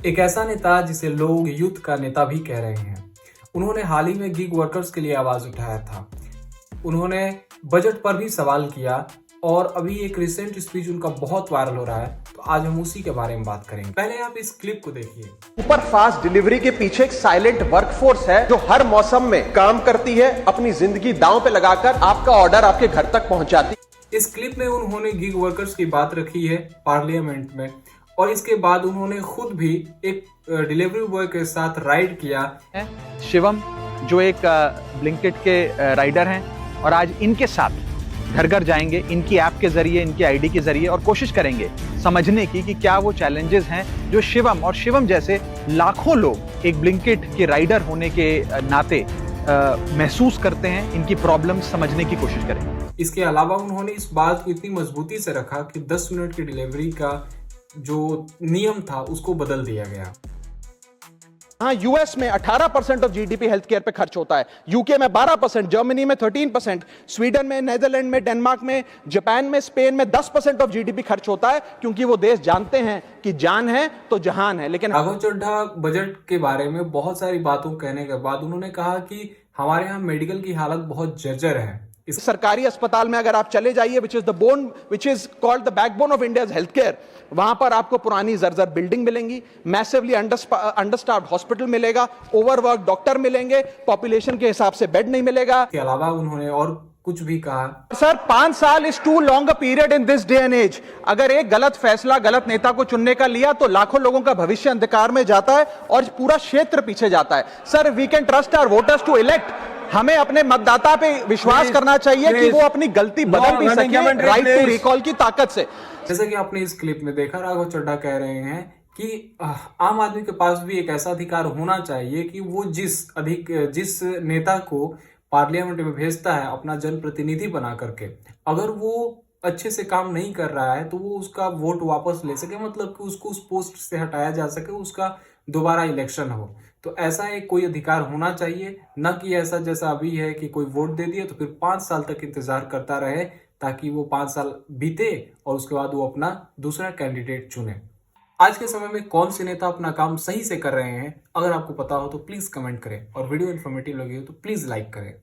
एक ऐसा नेता जिसे लोग यूथ का नेता भी कह रहे हैं। उन्होंने हाल ही में गिग वर्कर्स के लिए आवाज उठाया था। उन्होंने बजट पर भी सवाल किया और अभी एक रिसेंट स्पीच उनका बहुत वायरल हो रहा है। तो आज हम उसी के बारे में बात करेंगे। पहले आप इस क्लिप को देखिए। सुपर फास्ट डिलीवरी के पीछे एक साइलेंट वर्कफोर्स है जो हर मौसम में काम करती है, अपनी जिंदगी दांव पे लगाकर आपका ऑर्डर आपके घर तक पहुंचाती है। इस क्लिप में उन्होंने गिग वर्कर्स की बात रखी है पार्लियामेंट में, और इसके बाद उन्होंने खुद भी एक डिलीवरी बॉय के साथ राइड किया। शिवम जो एक ब्लिंकिट के राइडर हैं और आज इनके साथ घर घर जाएंगे, इनकी ऐप के जरिए, इनकी आईडी के जरिए, और कोशिश करेंगे समझने की कि क्या वो चैलेंजेस हैं जो शिवम और शिवम जैसे लाखों लोग एक ब्लिंकिट के राइडर होने के नाते महसूस करते हैं। इनकी प्रॉब्लम समझने की कोशिश करेंगे। इसके अलावा उन्होंने इस बात को इतनी मजबूती से रखा कि 10 मिनट की डिलीवरी का जो नियम था उसको बदल दिया गया। हाँ, यूएस में 18% ऑफ जीडीपी हेल्थ केयर पे खर्च होता है, यूके में 12%, जर्मनी में 13%, स्वीडन में, नेदरलैंड में, डेनमार्क में, जापान में, स्पेन में 10% ऑफ जीडीपी खर्च होता है, क्योंकि वो देश जानते हैं कि जान है तो जहान है। लेकिन राघव चड्ढा बजट के बारे में बहुत सारी बातों कहने के बाद उन्होंने कहा कि हमारे यहाँ मेडिकल की हालत बहुत जर्जर है। इस सरकारी अस्पताल में अगर आप चले जाइए, which is called the backbone of India's health care, वहां पर आपको पुरानी जर्जर बिल्डिंग मिलेंगी, मैसिवली अंडरस्टाफ्ड हॉस्पिटल मिलेगा, ओवरवर्क डॉक्टर मिलेंगे, पॉपुलेशन के हिसाब से बेड नहीं मिलेगा। इसके अलावा उन्होंने और कुछ भी कहा। सर, 5 साल is too long a period in this day and age. अगर एक गलत फैसला गलत नेता को चुनने का लिया तो लाखों लोगों का भविष्य अंधकार में जाता है और पूरा क्षेत्र पीछे जाता है। Sir, we can trust our voters to elect. हमें अपने मतदाता पे विश्वास करना चाहिए कि वो अपनी गलती बदल भी सके, राइट टू रिकॉल की ताकत से। जैसे कि आपने इस क्लिप में देखा, राघव चड्ढा कह रहे हैं कि आम आदमी के पास भी एक ऐसा अधिकार होना चाहिए कि वो जिस नेता को पार्लियामेंट में भेजता है अपना जनप्रतिनिधि बना करके, अगर वो अच्छे से काम नहीं कर रहा है तो वो उसका वोट वापस ले सके, मतलब कि उसको उस पोस्ट से हटाया जा सके, उसका दोबारा इलेक्शन हो। तो ऐसा एक कोई अधिकार होना चाहिए, न कि ऐसा जैसा अभी है कि कोई वोट दे दिया तो फिर 5 साल तक इंतजार करता रहे ताकि वो 5 साल बीते और उसके बाद वो अपना दूसरा कैंडिडेट चुने। आज के समय में कौन से नेता अपना काम सही से कर रहे हैं, अगर आपको पता हो तो प्लीज कमेंट करें, और वीडियो इन्फॉर्मेटिव लगी हो तो प्लीज लाइक करें।